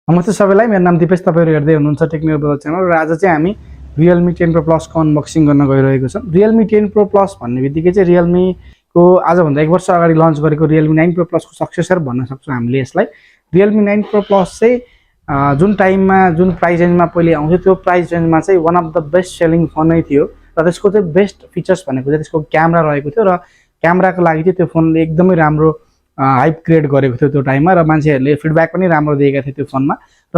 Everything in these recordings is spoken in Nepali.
नमस्ते सबैलाई, मेरो नाम दिपेश। तपाईँहरू हेर्दै हुनुहुन्छ टेक्निकल ब्रदर च्यानल र आज चाहिँ हामी Realme 10 Pro Plus को अनबक्सिङ गर्न गइरहेको छौँ। Realme 10 Pro Plus भन्ने बित्तिकै चाहिँ Realme को आजभन्दा 1 वर्ष अगाडि लन्च गरेको Realme 9 Pro Plus को सक्सेसर भन्न सक्छौँ हामीले यसलाई। Realme 9 Pro Plus चाहिँ जुन टाइममा जुन प्राइस रेन्जमा पहिले आउँथ्यो त्यो प्राइस रेन्जमा चाहिँ one of the best selling phone नै थियो र त्यसको चाहिँ बेस्ट फिचर्स भनेको चाहिँ त्यसको क्यामेरा रहेको थियो र क्यामेराको लागि चाहिँ त्यो फोनले एकदमै राम्रो हाइप क्रिएट गरेको थियो त्यो टाइममा र मान्छेहरूले फिडब्याक पनि राम्रो दिएका थिए त्यो फोनमा। र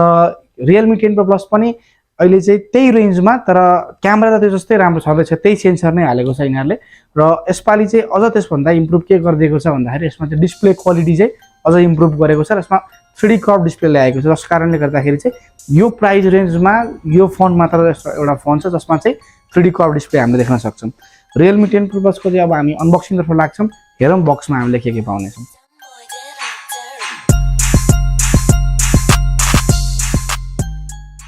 Realme 10 Pro Plus पनि अहिले चाहिँ त्यही रेन्जमा, तर क्यामेरा त त्यो जस्तै राम्रो छँदैछ, त्यही सेन्सर नै हालेको छ यिनीहरूले। र यसपालि चाहिँ अझ त्यसभन्दा इम्प्रुभ के गरिदिएको छ भन्दाखेरि यसमा चाहिँ डिस्प्ले क्वालिटी चाहिँ अझ इम्प्रुभ गरेको छ र यसमा 3D कर्भ डिस्प्ले ल्याएको छ, जस कारणले गर्दाखेरि चाहिँ यो प्राइस रेन्जमा यो फोन मात्र एउटा फोन छ जसमा चाहिँ 3D कर्भ डिस्प्ले हामीले देख्न सक्छौँ। Realme 10 Pro Plus को चाहिँ अब हामी अनबक्सिङतर्फ लाग्छौँ। हेरौँ बक्समा हामीले के पाउनेछौँ।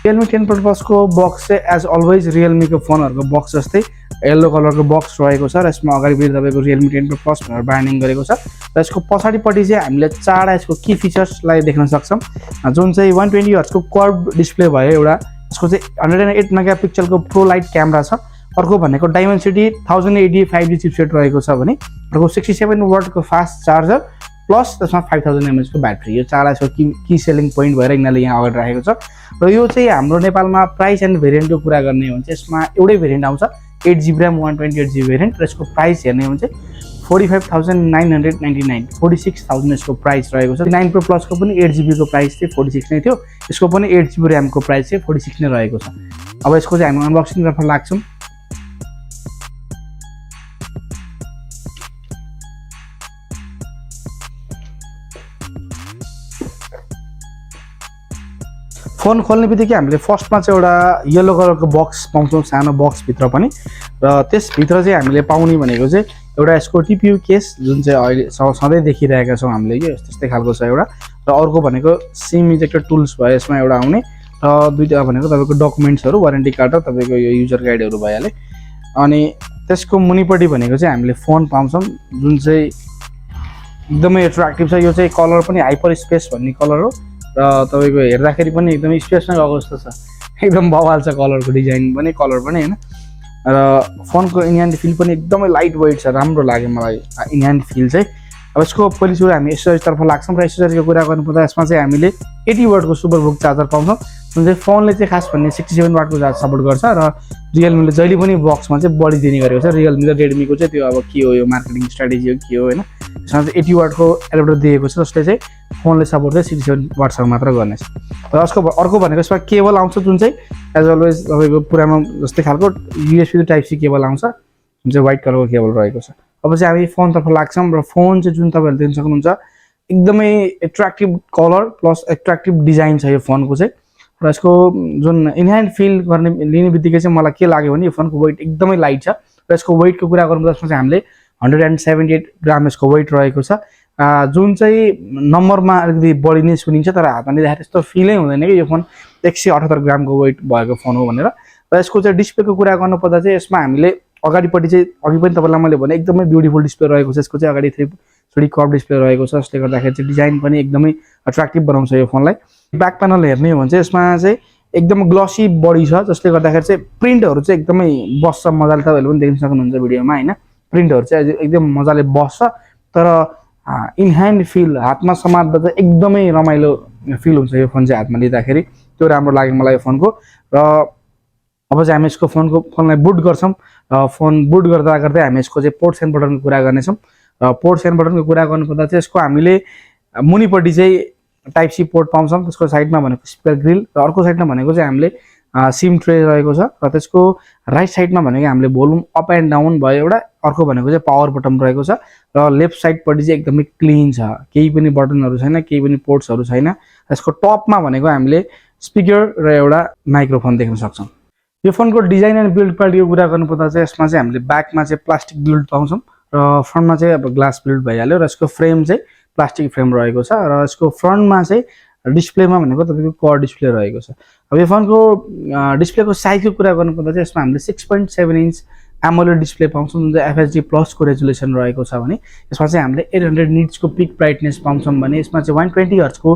Realme 10 Pro Plus को बक्स चाहिँ एज अलवेज Realme को फोनहरूको बक्स जस्तै येलो कलरको बक्स रहेको छ र यसमा अगाडिपट्टि तपाईँको Realme 10 Pro Plus भनेर ब्रान्डिङ गरेको छ र यसको पछाडिपट्टि चाहिँ हामीले चारवटा यसको की फिचर्सलाई देख्न सक्छौँ, जुन चाहिँ 120 हर्ट्जको कर्भ डिस्प्ले भयो एउटा, यसको चाहिँ 108 मेगापिक्सलको प्रो लाइट क्यामेरा छ, अर्को भनेको डाइमेन्सिटी 1080 5G चिपसेट रहेको छ भने अर्को 67 वाटको फास्ट चार्जर प्लस त्यसमा 5000 mAh को ब्याट्री। यो चारवटा यसको की सेलिङ पोइन्ट भएर यिनीहरूले यहाँ अगाडि राखेको छ र यो चाहिँ हाम्रो नेपालमा प्राइस एन्ड भेरिएन्टको कुरा गर्ने हो भने चाहिँ यसमा एउटै भेरिएन्ट आउँछ 8GB RAM 128GB भेरिएन्ट र यसको प्राइस हेर्ने हो भने चाहिँ 45,999 46,000 यसको प्राइस रहेको छ। 9 Pro Plus को पनि 8GB को प्राइस चाहिँ 46 नै थियो, यसको पनि 8GB RAM को प्राइस चाहिँ 46 नै रहेको छ। अब यसको चाहिँ हामी अनबक्सिङतर्फ लाग्छौँ। फोन खोल्ने बित्तिकै हामीले फर्स्टमा चाहिँ एउटा येलो कलरको बक्स पाउँछौँ, सानो बक्स भित्र पनि, र त्यसभित्र चाहिँ हामीले पाउने भनेको चाहिँ एउटा यसको टिपियु केस जुन चाहिँ अहिले सधैँ देखिरहेका छौँ हामीले कि त्यस्तै खालको छ एउटा, र अर्को भनेको सिम इजेक्टर टुल्स भयो यसमा एउटा आउने, र दुईवटा भनेको तपाईँको डकुमेन्ट्सहरू, वारेन्टी कार्ड र तपाईँको यो युजर गाइडहरू भइहाल्यो। अनि त्यसको मुनिपट्टि भनेको चाहिँ हामीले फोन पाउँछौँ जुन चाहिँ एकदमै एट्र्याक्टिभ छ। यो चाहिँ कलर पनि हाइपर स्पेस भन्ने कलर हो र तपाईँको हेर्दाखेरि पनि एकदमै स्पेसमै गएको जस्तो छ, एकदम बवाल छ कलरको डिजाइन पनि, कलर पनि होइन। र फोनको इन ह्यान्ड फिल पनि एकदमै लाइट वेट छ, राम्रो लाग्यो मलाई इन ह्यान्ड फिल चाहिँ। अब यसको पहिलो सुरु हामी एसेसरिजतर्फ लाग्छौँ र एसेसरिजको कुरा गर्नुपर्दा यसमा चाहिँ हामीले 80 वाटको सुपरबुक चार्जर पाउँछौँ, जुन चाहिँ फोनले चाहिँ खास भन्ने 67 वाटको चार्ज सपोर्ट गर्छ र रियलमीले जहिले पनि बक्समा चाहिँ बढी दिने गरेको छ। रियलमी र रेडमीको चाहिँ त्यो अब के हो, यो मार्केटिङ स्ट्राटेजी हो के हो होइन, यसमा चाहिँ 80 वाटको एडाप्टर दिएको छ जसले चाहिँ फोनले सपोर्ट चाहिँ 67 वाटसम्म मात्र गर्नेछ। र यसको अर्को भनेको यसमा केबल आउँछ जुन चाहिँ एज अलवेज तपाईँको पुरानो जस्तै खालको USB टाइप सी केबल आउँछ जुन चाहिँ व्हाइट कलरको केबल रहेको छ। अब चाहिँ हामी फोनतर्फ लाग्छौँ र फोन चाहिँ जुन तपाईँहरूले देख्न सक्नुहुन्छ एकदमै attractive colour plus attractive design छ यो फोनको चाहिँ। र यसको जुन इन ह्यान्ड फिल गर्ने लिने बित्तिकै चाहिँ मलाई के लाग्यो भने यो फोनको वेट एकदमै लाइट छ र यसको वेटको कुरा गर्नुपर्दा यसमा चाहिँ हामीले 178 ग्राम यसको वेट रहेको छ, जुन चाहिँ नम्बरमा अलिकति बढी नै सुनिन्छ तर हातमा लिँदाखेरि त्यस्तो फिलै हुँदैन कि यो फोन 178 ग्रामको वेट भएको फोन हो भनेर। र यसको चाहिँ डिस्प्लेको कुरा गर्नुपर्दा चाहिँ यसमा हामीले अगाडिपट्टि चाहिँ अघि पनि तपाईँलाई मैले भने एकदमै ब्युटिफुल डिस्प्ले रहेको छ। यसको चाहिँ अगाडि 3D कर्भ डिस्प्ले रहेको छ जसले गर्दाखेरि चाहिँ डिजाइन पनि एकदमै अट्र्याक्टिभ बनाउँछ यो फोनलाई। ब्याक प्यानल हेर्ने हो भने चाहिँ यसमा चाहिँ एकदम ग्लसी बडी छ जसले गर्दाखेरि चाहिँ प्रिन्टहरू चाहिँ एकदमै बस्छ मजाले, तपाईँहरूले पनि देख्न सक्नुहुन्छ भिडियोमा होइन, प्रिन्टहरू चाहिँ एकदम मजाले बस्छ। तर इन ह्यान्ड फिल हातमा समात्दा चाहिँ एकदमै रमाइलो फिल हुन्छ यो फोन चाहिँ हातमा लिँदाखेरि, त्यो राम्रो लाग्यो मलाई यो फोनको। र अब चाहिँ हामी यसको फोनलाई बुट गर्छौँ र फोन बुट गर्दा गर्दै हामी यसको चाहिँ पोर्ट्स एन्ड बटनको कुरा गर्नेछौँ। र पोर्ट्स एन्ड बटनको कुरा गर्नुपर्दा चाहिँ यसको हामीले मुनिपट्टि चाहिँ टाइप सी पोर्ट पाउँछौँ, त्यसको साइडमा भनेको स्पिकर ग्रिल र अर्को साइडमा भनेको चाहिँ हामीले सिम ट्रे रहेको छ र त्यसको राइट साइडमा भनेको हामीले भोल्युम अप एन्ड डाउन भयो एउटा, अर्को भनेको चाहिँ पावर बटन रहेको छ र लेफ्ट साइडपट्टि चाहिँ एकदमै क्लिन छ, केही पनि बटनहरू छैन, केही पनि पोर्ट्सहरू छैन। यसको टपमा भनेको हामीले स्पिकर र एउटा माइक्रोफोन देख्न सक्छौँ। यो फोनको डिजाइन एन्ड बिल्ड क्वालिटीको कुरा गर्नुपर्दा चाहिँ यसमा चाहिँ हामीले ब्याकमा चाहिँ प्लास्टिक बिल्ड पाउँछौँ र फ्रन्टमा चाहिँ अब ग्लास बिल्ड भइहाल्यो र यसको फ्रेम चाहिँ प्लास्टिक फ्रेम रहेको छ र यसको फ्रन्टमा चाहिँ डिस्प्लेमा भनेको तपाईँको कर्भ डिस्प्ले रहेको छ। अब यो फोनको डिस्प्लेको साइजको कुरा गर्नुपर्दा चाहिँ यसमा हामीले 6.7 इन्च एमोलेड डिस्प्ले पाउँछौँ जुन चाहिँ FHD प्लस को रेजुलेसन रहेको छ भने यसमा चाहिँ हामीले 800 निट्स को पिक ब्राइटनेस पाउँछौँ भने यसमा चाहिँ 120 हर्ट्ज को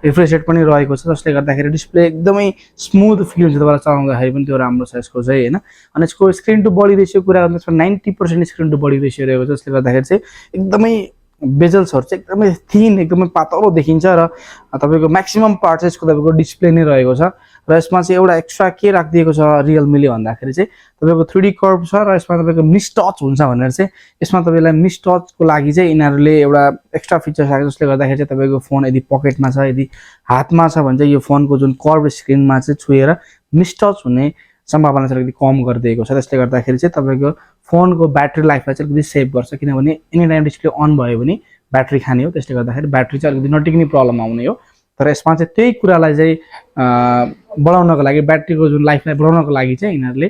रिफ्रेश रेट पनि रहेको छ, जसले गर्दाखेरि डिस्प्ले एकदमै स्मुथ फिल हुन्छ तपाईँलाई चलाउँदाखेरि पनि, त्यो राम्रो छ यसको चाहिँ होइन। अनि यसको स्क्रिन टु बडी रेसियो कुरा गर्दा यसमा 90% स्क्रिन टु बडी रेसियो रहेको छ, जसले गर्दाखेरि चाहिँ एकदमै बेजल्सहरू चाहिँ एकदमै थिन, एकदमै पातलो देखिन्छ र तपाईँको म्याक्सिमम पार्ट चाहिँ यसको तपाईँको डिस्प्ले नै रहेको छ। र यसमा चाहिँ एउटा एक्स्ट्रा के राखिदिएको छ रियलमीले भन्दाखेरि चाहिँ तपाईँको 3D कर्भ छ र यसमा तपाईँको मिस टच हुन्छ भनेर चाहिँ यसमा तपाईँलाई मिस टचको लागि चाहिँ यिनीहरूले एउटा एक्स्ट्रा फिचर राखेको, जसले गर्दाखेरि चाहिँ तपाईँको फोन यदि पकेटमा छ, यदि हातमा छ भने चाहिँ यो फोनको जुन कर्भ स्क्रिनमा चाहिँ छुएर मिस टच हुने सम्भावना चाहिँ अलिकति कम गरिदिएको छ। त्यसले गर्दाखेरि चाहिँ तपाईँको फोनको ब्याट्री लाइफलाई चाहिँ अलिकति सेभ गर्छ, किनभने एनी टाइम डिस्प्ले अन भयो भने ब्याट्री खाने हो, त्यसले गर्दाखेरि ब्याट्री चाहिँ अलिकति नटिक्ने प्रब्लम आउने हो। तर यसमा चाहिँ त्यही कुरालाई चाहिँ बढाउनको लागि, ब्याट्रीको जुन लाइफलाई बढाउनको लागि चाहिँ यिनीहरूले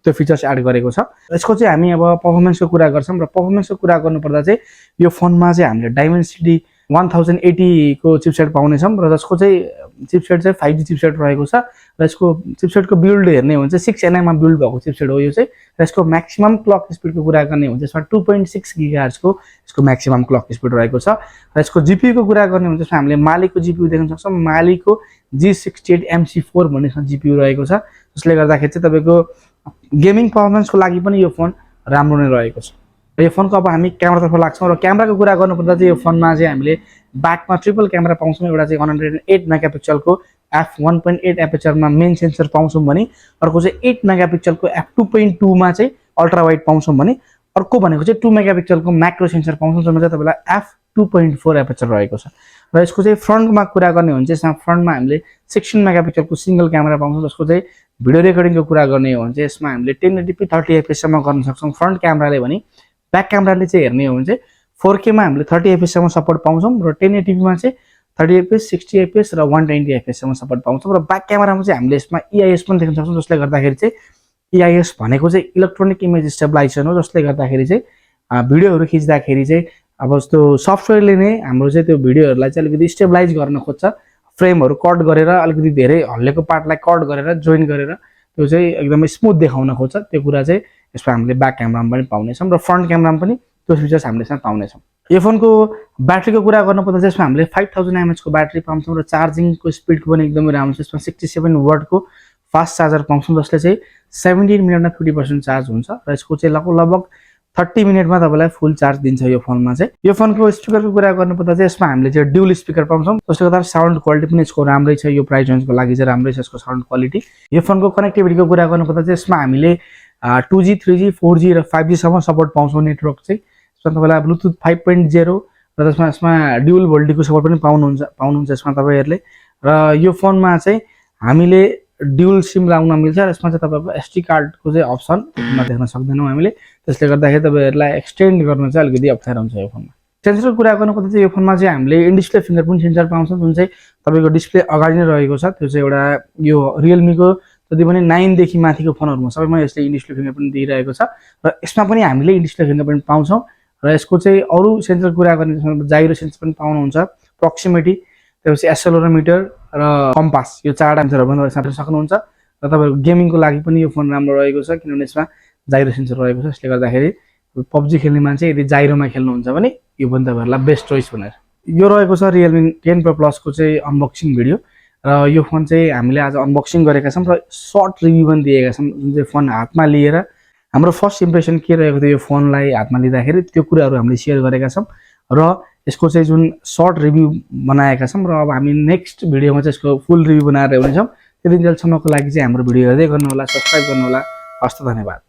त्यो फिचर्स एड गरेको छ। यसको चाहिँ हामी अब पर्फर्मेन्सको कुरा गर्छौँ र पर्फर्मेन्सको कुरा गर्नुपर्दा चाहिँ यो फोनमा चाहिँ हामीले डाइमेन्सिटी 1080 को चिपसेट पाउनेछौँ र जसको चाहिँ चिपसेट चाहिँ 5G चिपसेट रहेको छ र यसको चिपसेटको बिल्ड हेर्ने हो भने चाहिँ 6nm मा बिल्ड भएको चिपसेट हो यो चाहिँ। र यसको म्याक्सिमम क्लक स्पिडको कुरा गर्ने हो भने यसमा 2.6 GHz को यसको म्याक्सिमम क्लक स्पिड रहेको छ। र यसको जीपीयूको कुरा गर्ने हो भने हामीले मालीको जीपीयू देख्न सक्छौँ, मालीको G68MC4 भन्ने जीपीयू रहेको छ, जसले गर्दाखेरि चाहिँ तपाईँको गेमिङ पर्फर्मेन्सको लागि पनि यो फोन राम्रो नै रहेको छ। यो फोनको अब हामी क्यामेरातर्फ लाग्छौँ र क्यामेराको कुरा गर्नुपर्दा चाहिँ यो फोनमा चाहिँ हामीले ब्याकमा ट्रिपल क्यामेरा पाउँछौँ। एउटा चाहिँ 108 मेगापिक्सलको f1.8 एपेचरमा मेन सेन्सर पाउँछौँ भने अर्को चाहिँ 8 मेगापिक्सलको f2.2 मा चाहिँ अल्ट्रा वाइड पाउँछौँ भने अर्को भनेको चाहिँ 2 मेगापिक्सलको म्याक्रो सेन्सर पाउँछौँ, जसमा चाहिँ तपाईँलाई f2.4 एपेचर रहेको छ। र यसको चाहिँ फ्रन्टमा कुरा गर्ने हो भने चाहिँ यसमा फ्रन्टमा हामीले 16 मेगापिक्सलको सिंगल क्यामेरा पाउँछौँ, जसको चाहिँ भिडियो रेकर्डिङको कुरा गर्ने हो भने चाहिँ यसमा हामीले 1080p 30 fps सम्म गर्न सक्छौँ फ्रन्ट क्यामेराले भने। ब्याक क्यामेराले चाहिँ हेर्ने हो भने चाहिँ 4K मा हामीले 30 fps सम्म सपोर्ट पाउँछौँ र 1080p मा चाहिँ 30 fps 60 fps र 120 fps सम्म सपोर्ट पाउँछौँ। र ब्याक क्यामेरामा चाहिँ हामीले यसमा EIS पनि देख्न सक्छौँ, जसले गर्दाखेरि चाहिँ EIS भनेको चाहिँ इलेक्ट्रोनिक इमेज स्टेबलाइजेसन हो, जसले गर्दाखेरि चाहिँ भिडियोहरू खिच्दाखेरि चाहिँ अब जस्तो सफ्टवेयरले नै हाम्रो चाहिँ त्यो भिडियोहरूलाई चाहिँ अलिकति स्टेबलाइज गर्न खोज्छ, फ्रेमहरू कट गरेर अलिकति धेरै हल्लेको पार्टलाई कट गरेर जोइन गरेर त्यो चाहिँ एकदमै स्मुथ देखाउन खोज्छ। त्यो कुरा चाहिँ यसमा हामीले ब्याक क्यामेरामा पनि पाउनेछौँ र फ्रन्ट क्यामेरामा पनि त्यो फिचर्स हामीले यसमा पाउनेछौँ। यो फोनको ब्याट्रीको कुरा गर्नुपर्दा चाहिँ यसमा हामीले 5000 mAh को ब्याट्री पाउँछौँ र चार्जिङको स्पिडको पनि एकदमै राम्रो छ। यसमा 67 वाटको फास्ट चार्जर पाउँछौँ, जसले चाहिँ 17 मिनटमा 50% चार्ज हुन्छ र यसको चाहिँ लगभग 30 मिनटमा तपाईँलाई फुल चार्ज दिन्छ यो फोनमा चाहिँ। यो फोनको स्पिकरको कुरा गर्नुपर्दा चाहिँ यसमा हामीले चाहिँ ड्युल स्पिकर पाउँछौँ, जसले गर्दा साउन्ड क्वालिटी पनि यसको राम्रै छ, यो प्राइस रेन्जको लागि चाहिँ राम्रै छ यसको साउन्ड क्वालिटी। यो फोनको कनेक्टिभिटीको कुरा गर्नुपर्दा चाहिँ यसमा हामीले 2G 3G 4G र 5G सम्म सपोर्ट पाउँछौँ नेटवर्क चाहिँ। यसमा तपाईँलाई ब्लुटुथ 5.0 र यसमा ड्युल भोल्टेजको सपोर्ट पनि पाउनुहुन्छ यसमा तपाईँहरूले। र यो फोनमा चाहिँ हामीले ड्युल सिम लाउन मिल्छ र यसमा चाहिँ तपाईँको SD कार्डको चाहिँ अप्सन देख्न सक्दैनौँ हामीले, त्यसले गर्दाखेरि तपाईँहरूलाई एक्सटेन्ड गर्न चाहिँ अलिकति अप्ठ्यारो हुन्छ यो फोनमा। सेन्सरको कुरा गर्नुपर्दा चाहिँ यो फोनमा चाहिँ हामीले इन डिस्प्ले फिङ्गरप्रिन्ट सेन्सर पाउँछौँ, जुन चाहिँ तपाईँको डिस्प्ले अगाडि नै रहेको छ। त्यो चाहिँ एउटा यो रियलमीको जति पनि 9 देखि माथिको फोनहरूमा सबैमा यसले इन डिस्प्ले फिङ्गरप्रिन्ट दिइरहेको छ र यसमा पनि हामीले इन डिस्प्ले फिङ्गरप्रिन्ट पाउँछौँ। र यसको चाहिँ अरू सेन्सर कुरा गर्ने जाइरो सेन्सर पनि पाउनुहुन्छ, प्रोक्सिमिटी, त्यसपछि एक्सेलेरोमिटर र कम्पास, यो 4 सेन्सरहरू पनि साट्न सक्नुहुन्छ। र तपाईँको गेमिङको लागि पनि यो फोन राम्रो रहेको छ, किनभने यसमा जाइरो सेन्सर रहेको छ। यसले गर्दाखेरि पब्जी खेल्ने मान्छे यदि जाइरोमा खेल्नुहुन्छ भने यो पनि तपाईँहरूलाई बेस्ट चोइस भनेर। यो रहेको छ रियलमी 10 Pro Plus को चाहिँ अनबक्सिङ भिडियो र यो फोन चाहिँ हामीले आज अनबक्सिङ गरेका छौँ र सर्ट रिभ्यू पनि दिएका छौँ। जुन चाहिँ फोन हातमा लिएर हाम्रो फर्स्ट इम्प्रेसन के रहेको थियो यो फोनलाई हातमा लिँदाखेरि, त्यो कुराहरू हामीले सेयर गरेका छौँ र यसको चाहिँ जुन सर्ट रिभ्यू बनाएका छौँ। र अब हामी नेक्स्ट भिडियोमा चाहिँ यसको फुल रिभ्यू बनाएर ल्याउनेछौँ। त्यो दिनसम्मको लागि चाहिँ हाम्रो भिडियो हेर्दै गर्नुहोला, सब्सक्राइब गर्नुहोला। हस्त, धन्यवाद।